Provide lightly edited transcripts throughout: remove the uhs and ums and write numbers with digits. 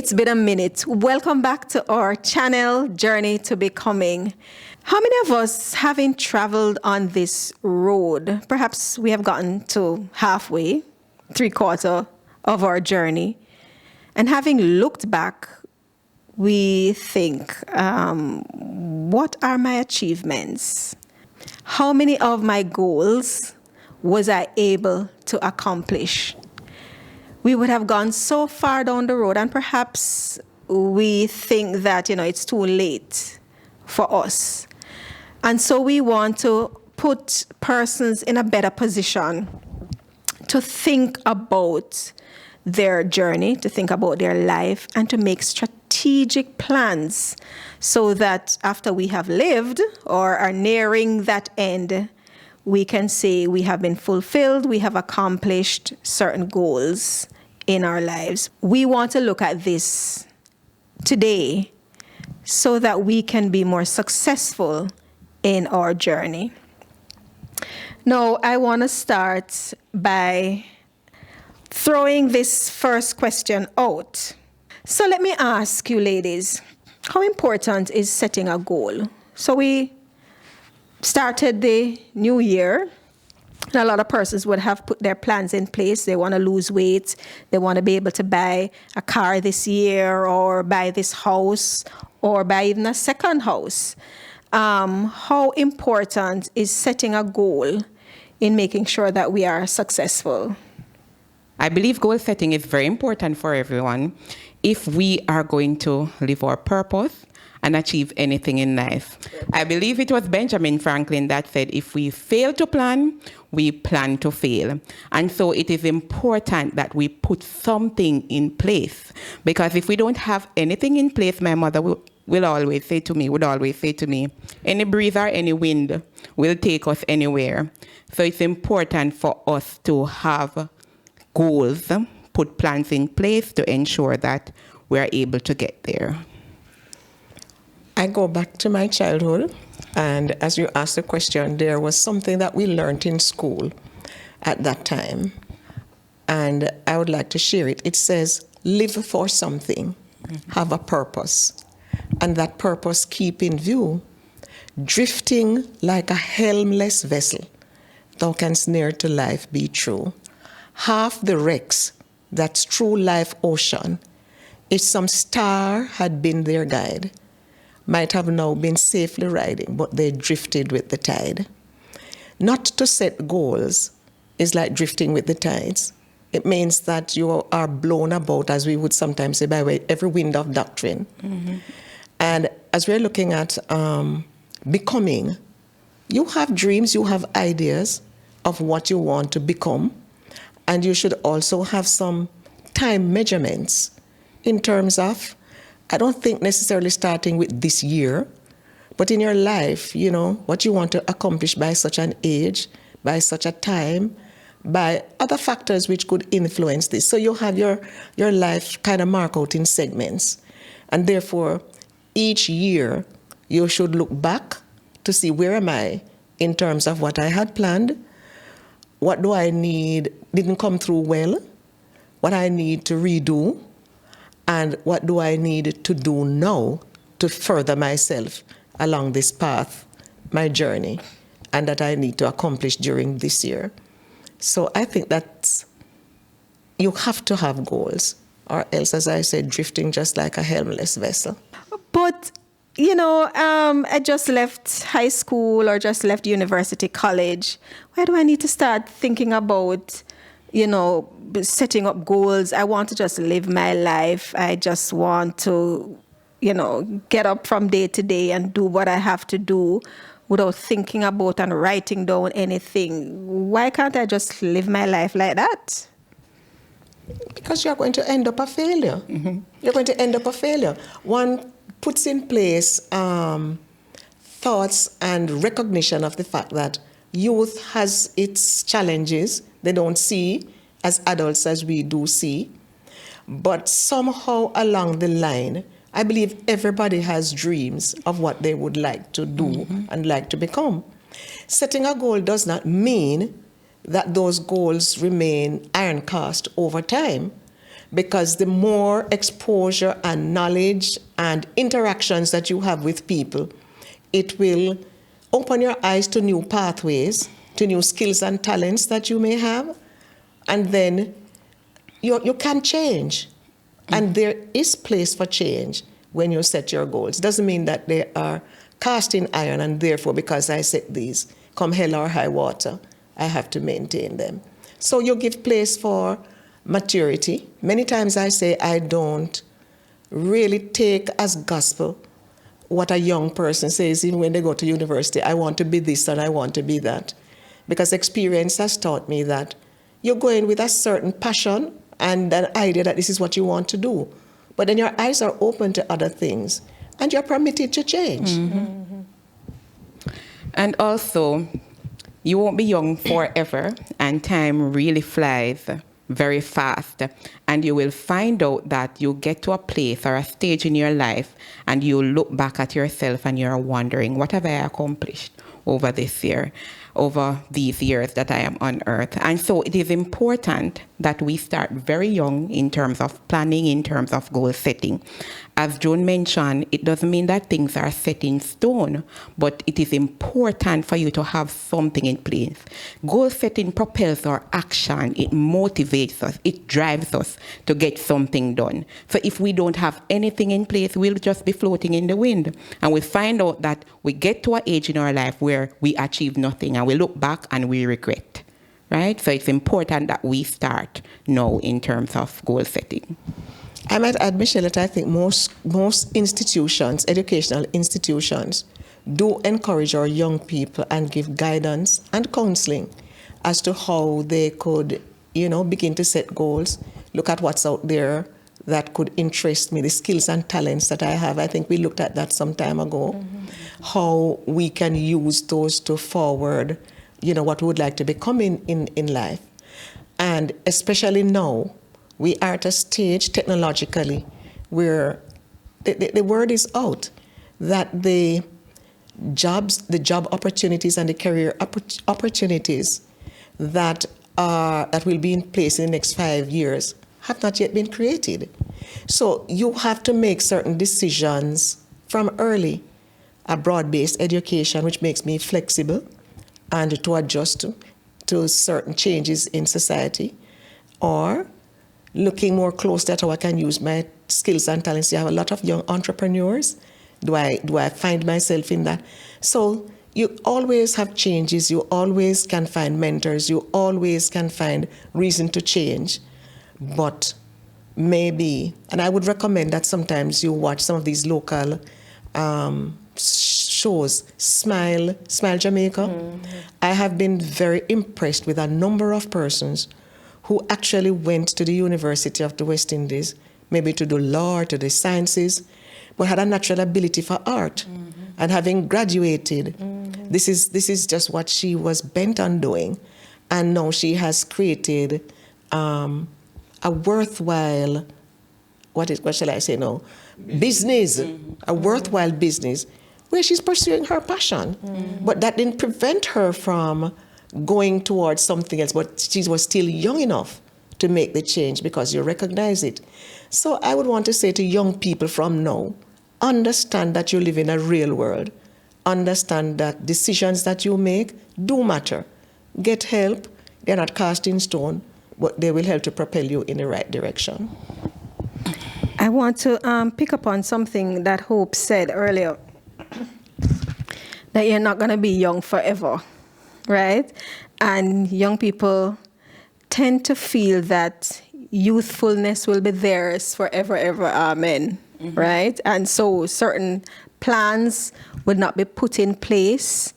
It's been a minute. Welcome back to our channel, Journey to Becoming. How many of us, having traveled on this road, perhaps we have gotten to halfway, 3/4 of our journey, and having looked back, we think, what are my achievements? How many of my goals was I able to accomplish? We would have gone so far down the road, and perhaps we think that, it's too late for us. And so we want to put persons in a better position to think about their journey, to think about their life, and to make strategic plans so that after we have lived or are nearing that end, we can say we have been fulfilled, we have accomplished certain goals in our lives. We want to look at this today so that we can be more successful in our journey. Now, I want to start by throwing this first question out. So let me ask you, ladies, how important is setting a goal? So we started the new year, and a lot of persons would have put their plans in place. They want to lose weight. They want to be able to buy a car this year, or buy this house, or buy even a second house. How important is setting a goal in making sure that we are successful? I believe goal setting is very important for everyone if we are going to live our purpose and achieve anything in life. I believe it was Benjamin Franklin that said, if we fail to plan, we plan to fail. And so it is important that we put something in place, because if we don't have anything in place, my mother would always say to me, any breeze or any wind will take us anywhere. So it's important for us to have goals, put plans in place to ensure that we're able to get there. I go back to my childhood, and as you asked the question, there was something that we learned in school at that time, and I would like to share it. It says, live for something, have a purpose, and that purpose keep in view. Drifting like a helmless vessel, thou canst near to life be true. Half the wrecks that's true life ocean, if some star had been their guide, might have now been safely riding, but they drifted with the tide. Not to set goals is like drifting with the tides. It means that you are blown about, as we would sometimes say, by every wind of doctrine. Mm-hmm. And as we're looking at becoming, you have dreams, you have ideas of what you want to become, and you should also have some time measurements in terms of, I don't think necessarily starting with this year, but in your life, what you want to accomplish by such an age, by such a time, by other factors which could influence this. So you have your life kind of marked out in segments. And therefore, each year, you should look back to see, where am I in terms of what I had planned? What do I need, didn't come through well? What I need to redo? And what do I need to do now to further myself along this path, my journey, and that I need to accomplish during this year? So I think that you have to have goals, or else, as I said, drifting just like a helmless vessel. But, I just left high school or just left university, college. Why do I need to start thinking about setting up goals? I want to just live my life. I just want to, get up from day to day and do what I have to do without thinking about and writing down anything. Why can't I just live my life like that? Because you're going to end up a failure. Mm-hmm. You're going to end up a failure. One puts in place thoughts and recognition of the fact that youth has its challenges. They don't see as adults as we do see. But somehow along the line, I believe everybody has dreams of what they would like to do and like to become. Setting a goal does not mean that those goals remain iron cast over time. because the more exposure and knowledge and interactions that you have with people, it will open your eyes to new pathways, to new skills and talents that you may have, and then you can change. And there is place for change when you set your goals. Doesn't mean that they are cast in iron, and therefore, because I set these, come hell or high water, I have to maintain them. So you give place for maturity. Many times I say I don't really take as gospel what a young person says even when they go to university. I want to be this and I want to be that. Because experience has taught me that you're going with a certain passion and an idea that this is what you want to do. But then your eyes are open to other things and you're permitted to change. And also, you won't be young forever, and time really flies very fast. And you will find out that you get to a place or a stage in your life and you look back at yourself and you're wondering, what have I accomplished over this year, over these years that I am on earth? And so it is important that we start very young in terms of planning, in terms of goal setting. As Joan mentioned, it doesn't mean that things are set in stone, but it is important for you to have something in place. Goal setting propels our action, it motivates us, it drives us to get something done. So if we don't have anything in place, we'll just be floating in the wind. And we find out that we get to an age in our life where we achieve nothing and we look back and we regret, right? So it's important that we start now in terms of goal setting. I might add, Michelle, that I think most institutions, educational institutions, do encourage our young people and give guidance and counseling as to how they could, begin to set goals, look at what's out there that could interest me, the skills and talents that I have. I think we looked at that some time ago, how we can use those to forward, what we would like to become in life. And especially now, we are at a stage technologically where the word is out that the job opportunities and the career opportunities that will be in place in the next 5 years have not yet been created. So you have to make certain decisions from early, a broad-based education which makes me flexible and to adjust to certain changes in society, or looking more closely at how I can use my skills and talents. You have a lot of young entrepreneurs. Do I find myself in that? So you always have changes. You always can find mentors. You always can find reason to change. But maybe, and I would recommend that sometimes you watch some of these local shows, Smile Jamaica. I have been very impressed with a number of persons who actually went to the University of the West Indies, maybe to do law or to the sciences, but had a natural ability for art. And having graduated, this is just what she was bent on doing. And now she has created a worthwhile, what shall I say now? Business, a worthwhile business, where she's pursuing her passion. But that didn't prevent her from going towards something else, but she was still young enough to make the change because you recognize it. So I would want to say to young people from now, understand that you live in a real world. Understand that decisions that you make do matter. Get help. They're not cast in stone, but they will help to propel you in the right direction. I want to pick up on something that Hope said earlier, that you're not going to be young forever. Right? And young people tend to feel that youthfulness will be theirs forever, ever, amen. Right? And so certain plans would not be put in place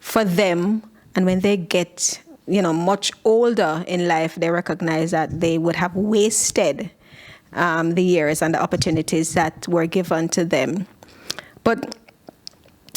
for them. And when they get, much older in life, they recognize that they would have wasted the years and the opportunities that were given to them. But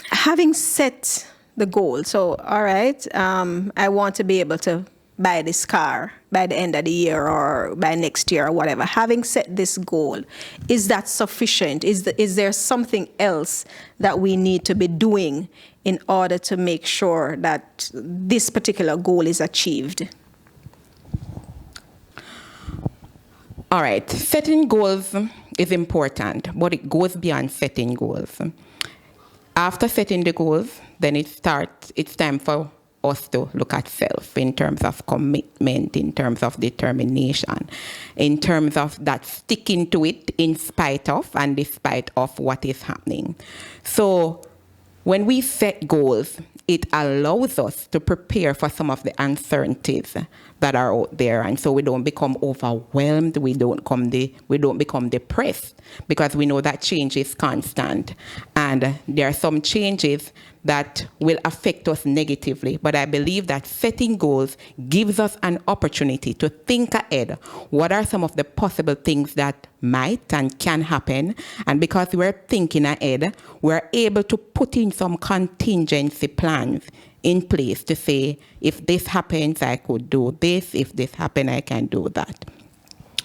having set the goal. So, all right, I want to be able to buy this car by the end of the year or by next year or whatever. Having set this goal, is that sufficient? Is there something else that we need to be doing in order to make sure that this particular goal is achieved? All right, setting goals is important, but it goes beyond setting goals. After setting the goals, then it's time for us to look at self in terms of commitment, in terms of determination, in terms of that sticking to it in spite of and despite of what is happening. So when we set goals, it allows us to prepare for some of the uncertainties that are out there, and so we don't become overwhelmed, we don't become depressed, because we know that change is constant, and there are some changes that will affect us negatively. But I believe that setting goals gives us an opportunity to think ahead. What are some of the possible things that might and can happen? And because we're thinking ahead, we're able to put in some contingency plans in place to say, if this happens, I could do this. If this happens, I can do that.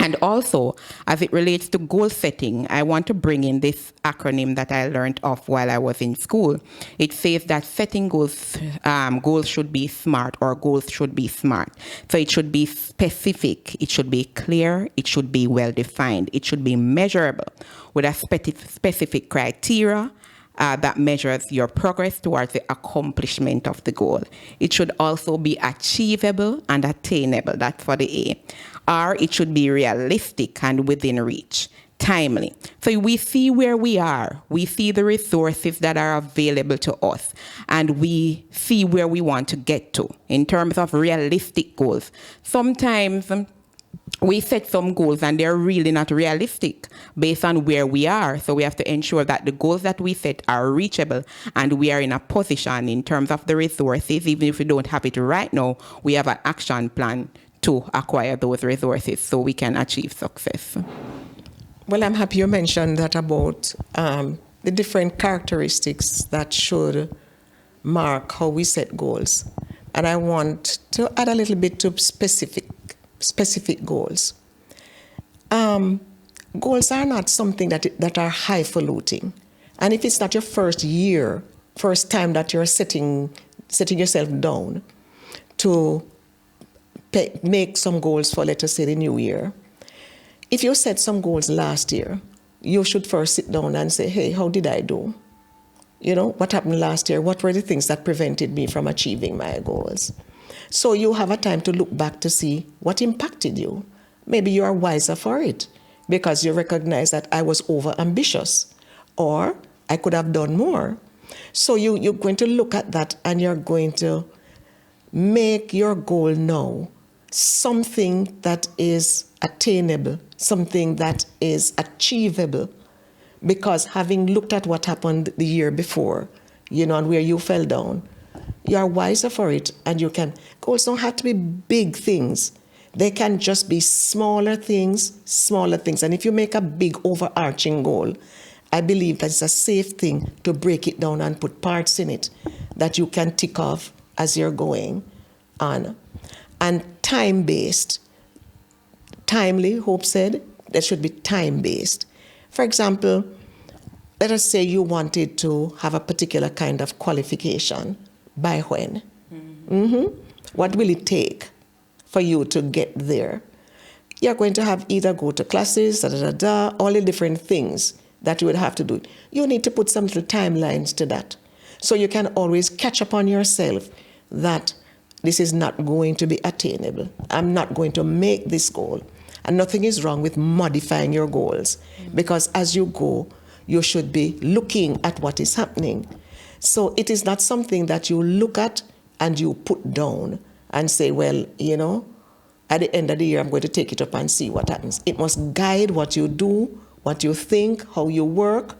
And also, as it relates to goal setting, I want to bring in this acronym that I learned of while I was in school. It says that setting goals, goals should be SMART, or goals should be SMART. So it should be specific, it should be clear, it should be well-defined, it should be measurable with a specific criteria that measures your progress towards the accomplishment of the goal. It should also be achievable and attainable, that's for the A. Or it should be realistic and within reach, timely. So we see where we are, we see the resources that are available to us, and we see where we want to get to in terms of realistic goals. Sometimes we set some goals and they're really not realistic based on where we are. So we have to ensure that the goals that we set are reachable, and we are in a position in terms of the resources, even if we don't have it right now, we have an action plan to acquire those resources so we can achieve success. Well, I'm happy you mentioned that about the different characteristics that should mark how we set goals. And I want to add a little bit to specific goals. Goals are not something that are highfalutin. And if it's not your first time that you're setting yourself down to make some goals for, let us say, the new year. If you set some goals last year, you should first sit down and say, hey, how did I do? You know, what happened last year? What were the things that prevented me from achieving my goals? So you have a time to look back to see what impacted you. Maybe you are wiser for it because you recognize that I was over-ambitious, or I could have done more. So you're going to look at that and you're going to make your goal now something that is attainable, something that is achievable, because having looked at what happened the year before, you know, and where you fell down, you are wiser for it, and goals don't have to be big things. They can just be smaller things. And if you make a big overarching goal, I believe that it's a safe thing to break it down and put parts in it that you can tick off as you're going on. And time-based. Timely, Hope said, there should be time-based. For example, let us say you wanted to have a particular kind of qualification. By when? What will it take for you to get there? You're going to have either go to classes, all the different things that you would have to do. You need to put some little timelines to that. So you can always catch up on yourself that this is not going to be attainable. I'm not going to make this goal. And nothing is wrong with modifying your goals, because as you go, you should be looking at what is happening. So it is not something that you look at and you put down and say, well, you know, at the end of the year, I'm going to take it up and see what happens. It must guide what you do, what you think, how you work.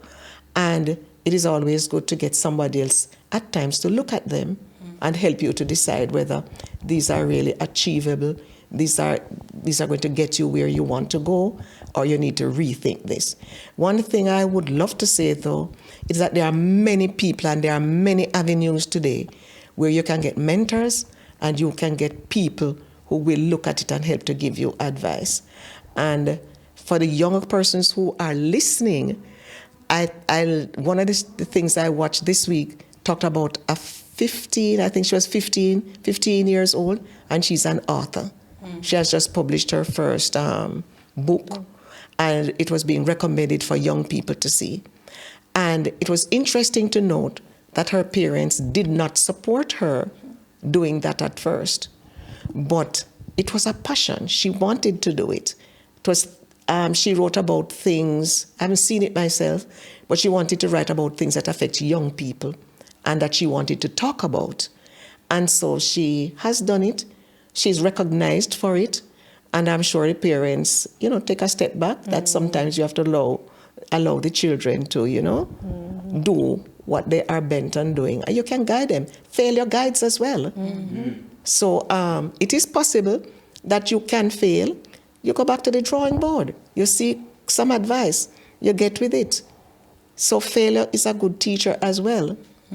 And it is always good to get somebody else at times to look at them and help you to decide whether these are really achievable, these are going to get you where you want to go, or you need to rethink this. One thing I would love to say, though, is that there are many people and there are many avenues today where you can get mentors and you can get people who will look at it and help to give you advice. And for the younger persons who are listening, one of the things I watched this week talked about a 15 years old, and she's an author. She has just published her first book, and it was being recommended for young people to see. And it was interesting to note that her parents did not support her doing that at first, but it was a passion. She wanted to do it. It was, she wrote about things, I haven't seen it myself, but she wanted to write about things that affect young people and that she wanted to talk about. And so she has done it. She's recognized for it. And I'm sure the parents, take a step back, that sometimes you have to allow the children to, do what they are bent on doing. And you can guide them. Failure guides as well. So it is possible that you can fail. You go back to the drawing board. You seek some advice. You get with it. So failure is a good teacher as well.